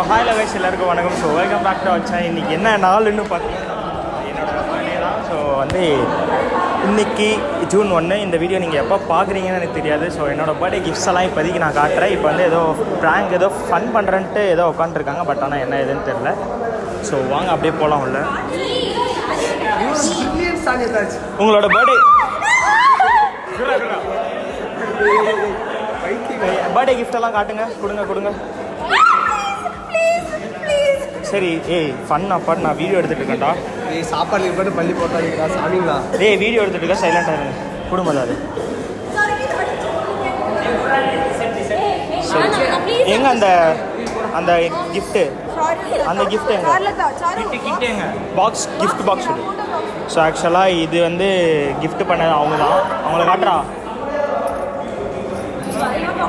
Hi loves எல்லாருக்கும் வணக்கம். So welcome back to our channel. இன்றைக்கி என்ன நாள்னு பார்த்தீங்கன்னா என்னோடய பர்த்டே தான். ஸோ வந்து இன்றைக்கி ஜூன் 1. இந்த வீடியோ நீங்கள் எப்போ பார்க்குறீங்கன்னு எனக்கு தெரியாது. ஸோ என்னோடய பர்த்டே கிஃப்ட்ஸ் எல்லாம் இப்போதைக்கு நான் காட்டுறேன். இப்போ வந்து ஏதோ ப்ராங்க் ஏதோ ஃபன் பண்ணுறேன்ட்டு ஏதோ உட்காந்துருக்காங்க. பட் ஆனால் என்ன எதுன்னு தெரில. ஸோ வாங்க அப்படியே போகலாம் உள்ள. உங்களோட பர்த்டே கிஃப்டெல்லாம் காட்டுங்க, கொடுங்க. சரி ஏய் ஃபன் அப்பா நான் வீடியோ எடுத்துகிட்டு இருக்கேன்டா. ஏய் சாப்பாடு போட்டு பள்ளி போட்டாங்களா சாமிங்களா? ஏய் வீடியோ எடுத்துகிட்டு இருக்கா, சைலண்டாக இருங்க. குடும்பம் அது எங்க அந்த அந்த கிஃப்ட்டு எங்க பாக்ஸ் கிஃப்ட் பாக்ஸ். ஸோ ஆக்சுவலாக இது வந்து கிஃப்ட் பண்ணது அவங்க தான். அவங்கள காட்டுறா.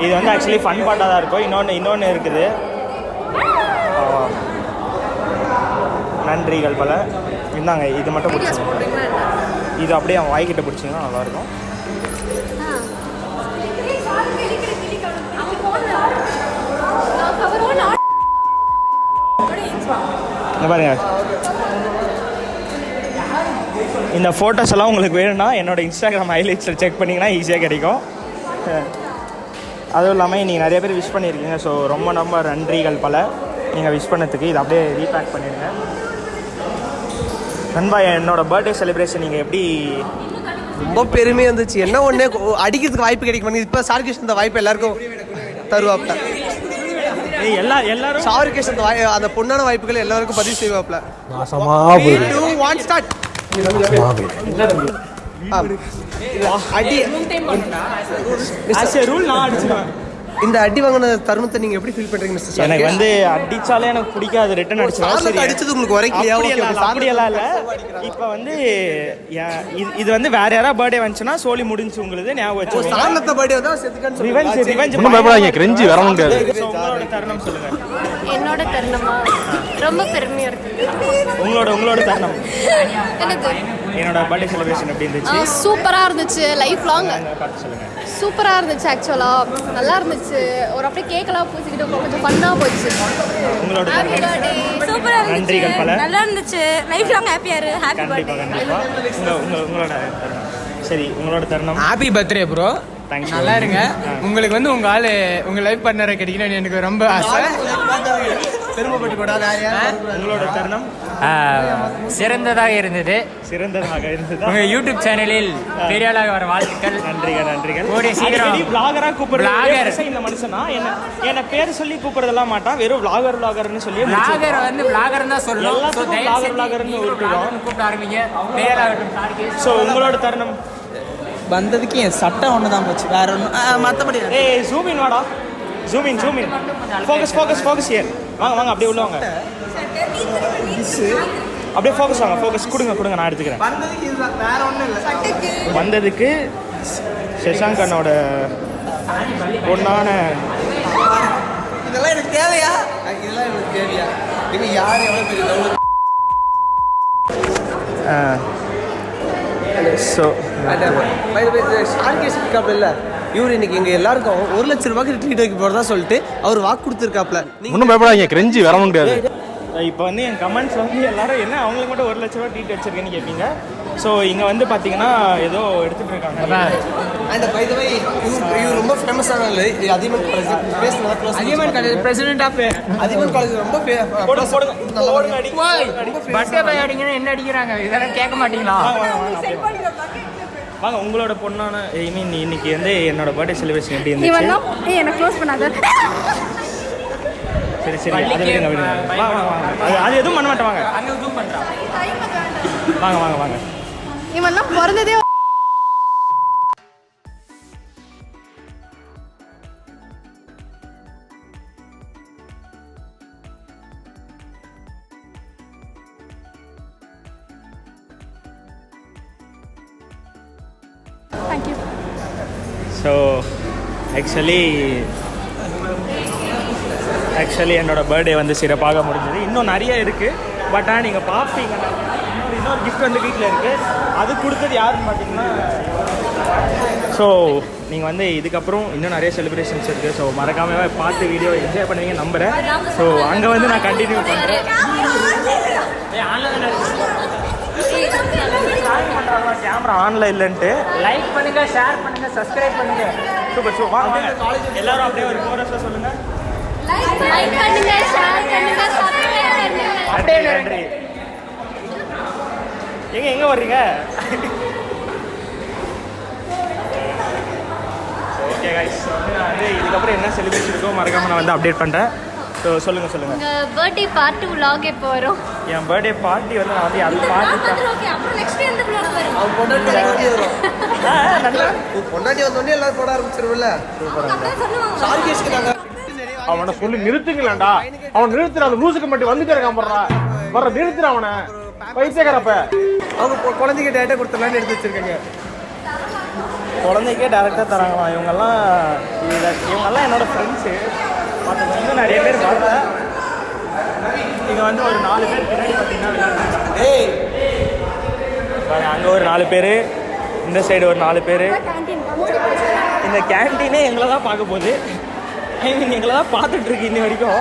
இது வந்து ஆக்சுவலி ஃபன் பாட்டாக தான் இருக்கும். இன்னொன்று இருக்குது. நன்றிகள் பல. இந்தாங்க இது மட்டும் பிடிச்சிங்க. இது அப்படியே அவன் வாய்க்கிட்ட பிடிச்சிங்கன்னா நல்லாயிருக்கும். பாருங்க, இந்த ஃபோட்டோஸ் எல்லாம் உங்களுக்கு வேணும்னா என்னோட இன்ஸ்டாகிராம் ஹைலைட்ஸில் செக் பண்ணிங்கன்னா ஈஸியாக கிடைக்கும். அதுவும் இல்லாமல் நீங்கள் நிறைய பேர் விஷ் பண்ணியிருக்கீங்க. ஸோ ரொம்ப நன்றிகள் பல நீங்கள் விஷ் பண்ணதுக்கு. இது அப்படியே ரீபேக் பண்ணிடுங்க. நண்பா, என்னோடய பர்த்டே செலிப்ரேஷன் நீங்கள் எப்படி? ரொம்ப பெருமையாக இருந்துச்சு. என்ன ஒன்று அடிக்கிறதுக்கு வாய்ப்பு கிடைக்கும். இப்போ சாருகேஷ் இந்த வாய்ப்பு எல்லாருக்கும் தருவாப்ல. எல்லாரும் சாருகேஷ் அந்த பொண்ணான வாய்ப்புகள் எல்லாருக்கும் பதிவு செய்வாப்ல. இந்த அடி வாங்கின தருணத்தை நீங்க எப்படி ஃபீல் பண்றீங்க மிஸ்டர்? எனக்கு வந்து அடிச்சாலே எனக்கு பிடிக்காது. ரிட்டன் அடிச்சது உங்களுக்கு உரைக்கலையா? அப்படியெல்லாம் இல்லை. இப்போ வந்து இது வந்து வேற யாராவது பர்த்டே வந்துச்சுன்னா சோலி முடிஞ்சு உங்களுக்கு ஞாபகம் வச்சு. சார்லத்த பர்த்டே தான் செத்துக்கான்னு ரிவெஞ்ச் பயப்படாதீங்க, கிரெஞ்சி வர முடியாது. உங்களோட தருணம் சொல்லுங்க. என்னோட தருணமா? ரொம்ப பெருமையா இருக்கு. உங்களோட தருணம். எனக்கு என்னோட பர்த்டே செலிப்ரேஷன் எப்படி இருந்துச்சு? சூப்பரா இருந்துச்சு. லைஃப் லாங் சொல்லுங்க. சூப்பரா இருந்துச்சு. ஆக்சுவலா நல்லா இருந்துச்சு. ஒரு அப்படியே கேக்கெல்லாம் பூசிக்கிட்டு கொஞ்சம் ஃபன்னா போச்சு. உங்களோட சூப்பரா இருந்துச்சு. நன்றிகள் பல. நல்லா இருந்துச்சு. லைஃப் லாங் ஹாப்பியா இரு. Happy birthday. கண்டிப்பா. உங்களோட சரி, உங்களோட தருணம். Happy birthday bro. நல்லா இருங்க. உங்களுக்கு வந்து உங்க ஆளு உங்க லைஃப் பார்ட்னரை கிடைக்கணும்னு எனக்கு ரொம்ப ஆசை. பெருமைப்பட்டு கூட. உங்களோட தருணம் சிறந்ததாக இருந்தது. உங்க யூடியூப் சேனலில் பெரிய ஆளாக வர வாழ்த்துக்கள். நன்றிகள். கூடிய சீக்கிரம் vlogger-ஆ கூப்பிடுறது. இந்த மனுஷனா என்ன பேர் சொல்லி கூப்பிடுறதெல்லாம் மாட்டான். வெறும் vloggerன்னு சொல்லி vlogger வந்து vlogger தான் சொல்லணும். vloggerன்னு கூப்பிட ஆரம்பிங்க. பெரிய ஆளாகட்டும். ஸோ உங்களோட தருணம் வந்ததுக்கு என் சட்டம் ஒன்று தான் போச்சு, வேற ஒன்றும் மற்றபடி. ஏய் ஜூம் இன் வாடா. Zoom in focus here. வாங்க அப்படியே உள்ள வாங்க. அப்படியே ஃபோக்கஸ் வாங்க. ஃபோக்கஸ் கொடுங்க நான் எடுத்துக்கிறேன். வந்ததுக்கு இதுதான், வேற ஒன்றும் இல்லை. வந்ததுக்கு சஷாங்க் அண்ணோட பொண்ணான இதெல்லாம் எனக்கு தேவையா? இது யார் எவ்வளோ பெரிய ஸோ ஷார்கேஷ் இருக்காப்ல இல்லை இவர் இன்னைக்கு எங்கள் எல்லாருக்கும் 1 லட்சம் ரூபாய்க்கு ட்ரீட் வைக்க போகிறதா சொல்லிட்டு அவர் வாக்கு கொடுத்துருக்காப்ல. ஒன்றும் பயப்படாதீங்க, கிரெஞ்சி வர முடியாது. இப்போ வந்து என் கமெண்ட்ஸ் வந்து எல்லாரும் என்ன அவங்களுக்கு மட்டும் 1 லட்ச ரூபா ட்ரீட் வச்சிருக்கேன்னு கேட்பீங்க. ஸோ இங்கே வந்து பார்த்தீங்கன்னா ஏதோ எடுத்துகிட்டு இருக்காங்க. அண்ட் பை தி வே இவர் ரொம்ப ஃபேமஸான Athiyaman college president of Athiyaman college ரொம்ப பர்த்டே பாய் அடிங்கன்னா என்ன அடிக்கிறாங்க? இதெல்லாம் கேட்க மாட்டீங்களா? வாங்க. உங்களோட பொண்ணான ஐ மீன் இன்னைக்கு வந்து என்னோட பர்த்டே செலிப்ரேஷன் எப்படி இருந்துச்சு? என்ன க்ளோஸ் பண்ணாத. சரி அதை விடுங்க. அது எதுவும் பண்ண மாட்டேன். வாங்க. இவெல்லாம் பிறந்ததே Thank you. ஸோ ஆக்சுவலி என்னோட பர்த்டே வந்து சிறப்பாக முடிஞ்சது. இன்னும் நிறைய இருக்குது. பட் ஆனால் நீங்கள் பார்ப்பீங்க. இன்னொரு கிஃப்ட் வந்து வீட்டில் இருக்குது. அது கொடுத்தது யாருன்னு பார்த்தீங்கன்னா ஸோ நீங்கள் வந்து இதுக்கப்புறம் இன்னும் நிறைய செலிப்ரேஷன்ஸ் இருக்குது. ஸோ மறக்காம பார்த்து வீடியோ என்ஜாய் பண்ணுவீங்க நம்புகிறேன். ஸோ அங்கே வந்து நான் கண்டினியூ பண்ணுறேன். கேமரா ஆன்ல இல்லைன்ட்டு லைக் பண்ணுங்க, ஷேர் பண்ணுங்க, சப்ஸ்கிரைப் பண்ணுங்க. சூப்பர். ஸோ வாங்க எல்லாரும் அப்படியே ஒரு கோரஸாக சொல்லுங்கள். லைக் பண்ணுங்க, ஷேர் பண்ணுங்க, சப்ஸ்கிரைப் பண்ணுங்க. நன்றி. எங்கே வர்றீங்க? ஓகே கைஸ், நான் வந்து இதுக்கப்புறம் என்ன செலிப்ரேஷன் இருக்கோ மறக்காமல் நான் வந்து அப்டேட் பண்ணுறேன். ஸோ சொல்லுங்கள். உங்கள் பர்த்டே பார்ட்டி vlog எப்போ வரும்? என் பர்த்டே பார்ட்டி வந்து நான் வந்து அது பார்ட்டி ஓகே, அப்புறம் நெக்ஸ்ட் எந்த vlog வரும்? அவன் பொண்டாட்டி வரும். நல்லா பொண்டாட்டி வந்தோடனே எல்லாரும் போட ஆரம்பிச்சிருவில்ல. அப்படியே சொல்லுவாங்க. சார்கேஸ்க்கு நாங்க அவனை சொல்லி நிறுத்துங்களேன்டா. அவன் நிறுத்துற அந்த லூசுக்கு மட்டும் வந்துட்டே இருக்கான் போடுறா. வர நிறுத்துற அவனை பைத்தியக்காரப்ப. அவங்க குழந்தைக்கு டேட்டா கொடுத்துடலான்னு எடுத்து வச்சிருக்காங்க. குழந்தைக்கே டேரெக்டாக தராங்களாம். இவங்கெல்லாம் என்னோடய ஃப்ரெண்ட்ஸு. மற்ற இன்னும் நிறைய பேர் பார்த்தேன். இங்கே வந்து ஒரு 4 பேர் பின்னாடி பார்த்தீங்கன்னா அங்கே ஒரு 4 பேர், இந்த சைடு ஒரு 4 பேர். இந்த கேன்டீனே எங்களை தான் பார்க்க போகுது. ஐ மீன் எங்களை தான் பார்த்துட்ருக்கு இன்னி வரைக்கும்.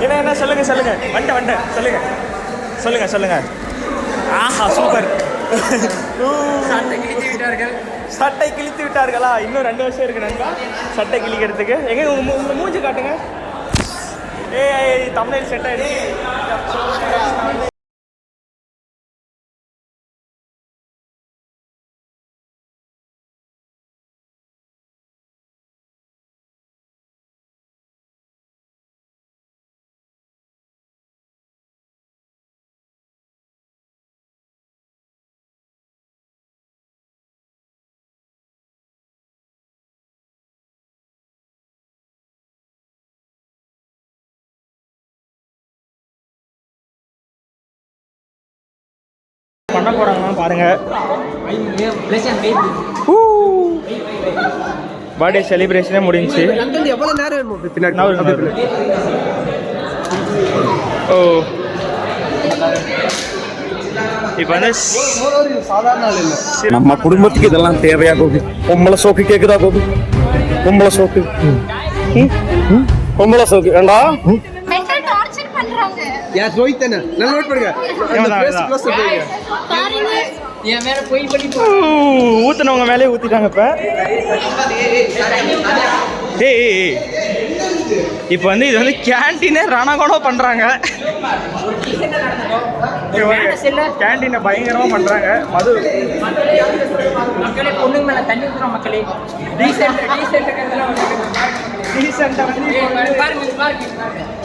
என்ன சொல்லுங்கள். வந்துட்டேன். சொல்லுங்கள். ஆஹா சூப்பர். சட்டை கிழித்து விட்டார்களா? இன்னும் 2 வருஷம் இருக்கு நண்பா சட்டை கிழிக்கிறதுக்கு. எங்க உங்க மூஞ்சி காட்டுங்க. தமிழ் செட் ஆயிடுச்சு. பண்ண போகிறாங்களாம் பாருங்கள். பர்த்டே செலிப்ரேஷனே முடிஞ்சிச்சு. எவ்வளோ நேரம் பின்னாடி? ஓ இப்போ வந்து சாதாரண ஆள் இல்லை. நம்ம குடும்பத்துக்கு இதெல்லாம் தேவையா கோபி? பொம்பளை சோக்கு கேக்குதா கோபி? பொம்பளை சோக்கு ஏண்டா மென்டல் டார்ச்சர் பண்றாங்க. யார் ரோஹித் தானே? நல்லா நோட் பண்ணுங்க. பாருங்க, என் மேல போய் பண்ணி ஊத்துனவங்க மேலே ஊத்திட்டாங்க. இப்போ வந்து இது வந்து கேன்டீனே ரணகோணோ பண்றாங்க. கேன்டீனை பயங்கரமா பண்றாங்க. மது மக்களே, பொண்ணுங்க மேல தண்ணி ஊத்துறோம் மக்களே. டீசெண்டா பாருங்க.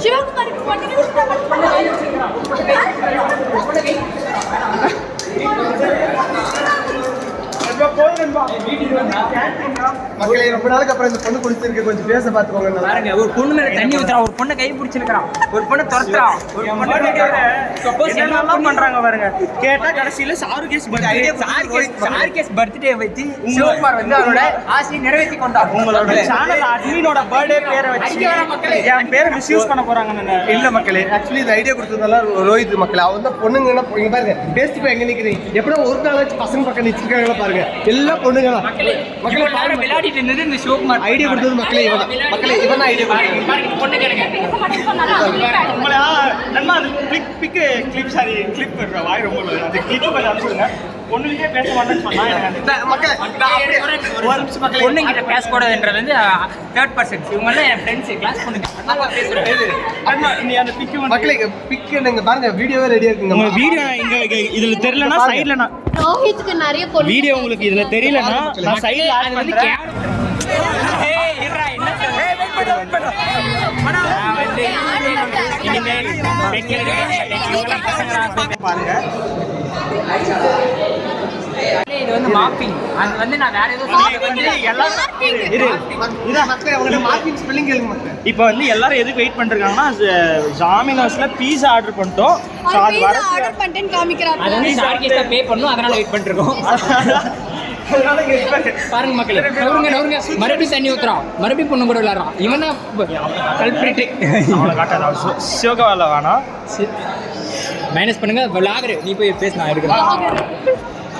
சிவகுமாருக்கு மக்களே, ரொம்ப நாளுக்கு அப்புறம் இந்த பொண்ணு குடிச்சிருக்கு. கொஞ்சம் பேச பார்த்துக்கோங்க. பாருங்க, ஒரு பொண்ணு மேல தண்ணி ஊத்துறான், ஒரு பொண்ணை கை பிடிச்சிருக்கான், ஒரு பொண்ணை துரத்துறான், ஒரு என்னெல்லாம் பண்றாங்க பாருங்க. கேட்டா கடைசியில சாருகேஸ் பர்த்டே வச்சு சிவகுமார் வந்து அவரோட ஆசையை நிறைவேற்றி கொண்டார். உங்களோட சேனல் அட்மினோட பர்த்டே பேரை வச்சு என் பேரை மிஸ்யூஸ் பண்ண போறாங்க. இல்ல மக்களே, ஆக்சுவலி இந்த ஐடியா கொடுத்ததெல்லாம் ரோஹித் மக்களே. அவன் தான் பொண்ணுங்க இங்க பாருங்க. பேஸ்ட் இப்போ எங்க நிக்கிறீங்க? எப்படின்னா ஒரு நாளாச்சும் பசங்க பக்கம் நிச்சிருக்காங்களா பாருங்க. எல்லாம் பொண்ணுங்க தான். மக்களே விளையாடிட்டு இருந்தது இந்த சிவகுமார். ஐடியா கொடுத்தது மக்களே இவன். மக்களே இவன் தான் ஐடியா கொடுத்தது. பாருங்க, பொண்ணு கேளுங்க. வாய் ரொம்ப அது கிளிப் பண்ணி அனுப்பிச்சுடுங்க. பொண்ணுகிட்டே பேச மாட்டேன்னு சொன்னா பொண்ணுங்கிட்ட பேசக்கூடாதுன்றது வந்து தேர்ட் பர்சன். இவங்கெல்லாம் என் ஃப்ரெண்ட்ஸ், கிளாஸ் பொண்ணுங்க. மக்களே பிக் நீங்க பாருங்க, வீடியோவே ரெடியா இருக்குங்க. உங்க வீடியோ இங்க இதுல தெரியலனா சைடுல நான் ரோஹித்துக்கு நிறைய பொண்ணு வீடியோ உங்களுக்கு இதுல தெரியலனா நான் சைடுல ஆட் பண்றேன். ஏய் இருடா, என்ன சொல்ற? ஏய் வெயிட் பண்ணு. நான் வந்து இனிமேல் பாருங்க. இது வந்து மாப்பிங். அது வந்து நான் வேற ஏதோ இப்போ வந்து எல்லாரும் எதுக்கு வெயிட் பண்ணிருக்காங்கன்னா, ஜாமினோஸ்ல பீஸா ஆர்டர் பண்ணிட்டோம். ஸோ அது வர ஆர்டர் பண்ணிட்டேன் காமிக்கிறாங்க. அது வந்து சார்கேஸ்ல பே பண்ணனும், அதனால வெயிட் பண்ணிட்டு இருக்கோம். பாருங்க மக்களே, நவுருங்க. மறுபடியும் தண்ணி ஊத்துறான், மறுபடியும் பொண்ணு கூட விளையாடுறான். இவன் தான் கல்பிரிட். சிவகவால வேணாம், மைனஸ் பண்ணுங்க. விளாகரு நீ போய் பேச, நான் எடுக்கிறேன்.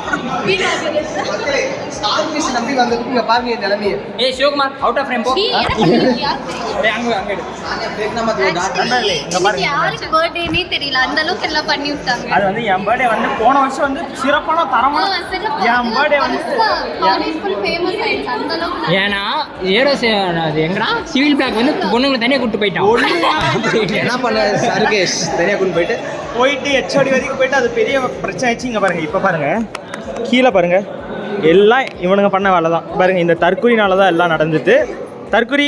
மக்களே ஸ்டார் ஃபிஷ் நம்பி வந்ததுக்கு இங்க பாருங்க என் நிலைமையை. ஏய் சிவகுமார் அவுட் ஆஃப் ஃப்ரேம் போ. ஏய் அங்க யாருக்கு பர்த்டேனே தெரியல அந்த அளவுக்கு எல்லாம் பண்ணி விட்டாங்க. அது வந்து என் பர்த்டே வந்து போன வருஷம் வந்து சிறப்பான தரமான என் பர்த்டே வந்து காலேஜ் ஃபுல் ஃபேமஸ் ஆயிடுச்சு அந்த அளவுக்கு. ஏன்னா ஏடோ அது எங்கடா சிவில் பிளாக் வந்து பொண்ணுங்களை தனியாக கூட்டு போயிட்டான். என்ன பண்ண சர்கேஷ் தனியா கொண்டு போயிட்டு ஹெச்ஓடி வரைக்கும் போயிட்டு அது பெரிய பிரச்சனை ஆச்சு. இங்கே பாருங்க, இப்போ பாருங்க கீழே பாருங்க, எல்லாம் இவனுங்க பண்ண வேலை தான். பாருங்க இந்த தற்குறினால தான் எல்லாம் நடந்துட்டு. தற்குறி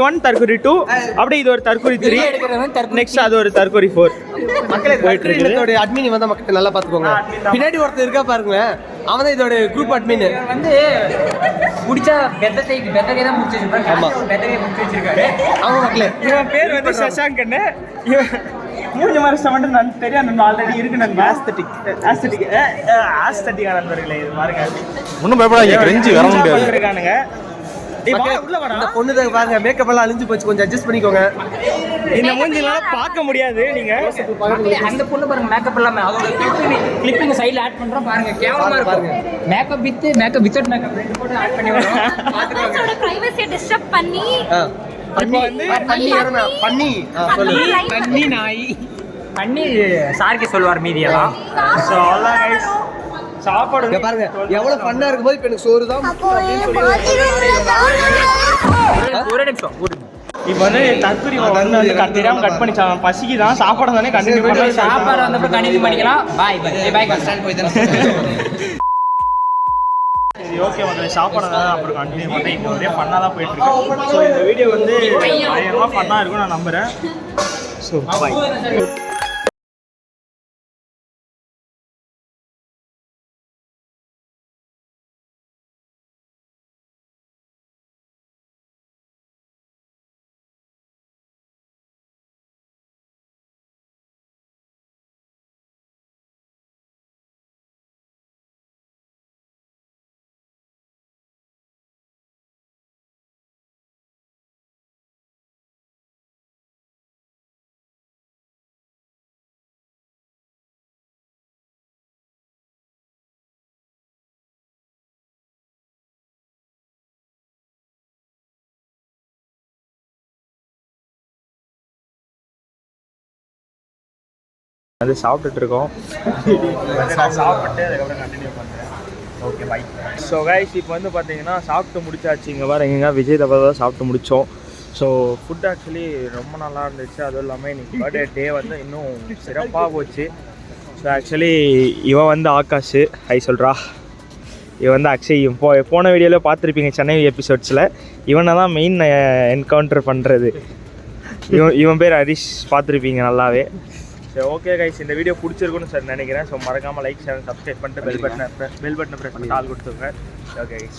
1, தற்குறி 2, அப்படியே இது ஒரு தற்குறி 3, நெக்ஸ்ட் அது ஒரு தற்குறி 4. மக்களே தற்குறியோட அட்மின் வந்தா மக்கள் நல்லா பாத்துக்கோங்க. பின்னாடி ஒருத்தர் இருக்கா பாருங்க, அவன் தான் இதோட குரூப் அட்மின். வந்து பிடிச்சா பெத்தகை தான் முடிச்சு வச்சிருக்காரு. ஆமா. பெத்தகை முடிச்சு வச்சிருக்காரு. ஆமா மக்களே, இவன் பேர் வந்து சசாங்கன்னு. இவன் மூஞ்சி மறைச்ச மட்டும் நான் தெரியும், நண்பன் ஆல்ரெடி இருக்கு நண்பன். ஆஸ்தட்டிக் நண்பர்களே, இது பாருங்க ஒன்றும் பயப்படாதீங்க, கிரெஞ்சி வர முடியாது. இருக்கானுங்க. இந்த பொண்ணு தான் பாருங்க, மேக்கப் எல்லாம் அழிஞ்சு போச்சு, கொஞ்சம் அட்ஜஸ்ட் பண்ணிக்கோங்க. இந்த மூஞ்சினால பார்க்க முடியாது நீங்க. அந்த பொண்ணு பாருங்க மேக்கப் இல்லாம அதோட கிளிப்பிங் சைடுல ஆட் பண்றோம் பாருங்க, கேவலமா இருக்கும். மேக்கப் வித்தவுட் மேக்கப் ரெண்டு போட்டு ஆட் பண்ணி வரோம். பாத்துக்கோங்க. அதோட பிரைவசியை டிஸ்டர்ப் பண்ணி இப்போ வந்து பண்ணி நாய் பண்ணி சார்க்கே சொல்வார் மீதியெல்லாம். ஸோ அவ்வளோதான் guys. சாப்பாடு இங்க பாருங்க எவ்வளவு ஃபன்னா இருக்கும்போது இப்ப எனக்கு சோறு தான் ஒரு நிமிஷம் இப்போ வந்து தற்குறி வந்து தெரியாம கட் பண்ணி பசிக்கு தான் சாப்பாடு தானே கண்டினியூ பண்ணி சாப்பாடு வந்தப்ப கண்டினியூ பண்ணிக்கலாம். பாய் பஸ் ஸ்டாண்ட் போய் தானே. சரி ஓகே மக்களே, சாப்பாடு தான் அப்புறம் கண்டினியூ பண்ணேன். இப்போ ஒரே ஃபன்னாக தான் போயிட்டு இருக்கு. ஸோ இந்த வீடியோ வந்து பயங்கரமாக ஃபன்னாக இருக்கும் நான் நம்புகிறேன். So bye. அது சாப்பிட்டுட்டு இருக்கோம். சாப்பிட்டு அதுக்கப்புறம் கண்டினியூ பண்ணுறேன். Okay bye. ஸோ கைஸ் இப்போ வந்து பார்த்தீங்கன்னா சாப்பிட்டு முடிச்சாச்சு. இங்கே வர எங்கே விஜய் தபா தான் சாப்பிட்டு முடித்தோம். ஸோ ஃபுட் ஆக்சுவலி ரொம்ப நல்லா இருந்துச்சு. அதுவும் இல்லாமல் இன்னைக்கு பர்த்டே டே வந்து இன்னும் சிறப்பாக போச்சு. ஸோ ஆக்சுவலி இவன் வந்து ஆகாஷ் ஹை சொல்கிறா. இவன் வந்து அக்ஷய் போன வீடியோவில் பார்த்துருப்பீங்க சென்னை எபிசோட்ஸில். இவனை தான் மெயின் என்கவுண்டர் பண்ணுறது. இவன் பேர் ஹரிஷ், பார்த்துருப்பீங்க நல்லாவே. சரி ஓகே கைஸ், இந்த வீடியோ பிடிச்சிருக்குன்னு சார் நினைக்கிறேன். ஸோ மறக்காமல் லைக் ஷேர் சப்ஸ்கிரைப் பண்ணிட்டு பெல் பட்டனை ப்ரெஸ் பண்ணி ஆல் கொடுத்துருங்க. Okay guys.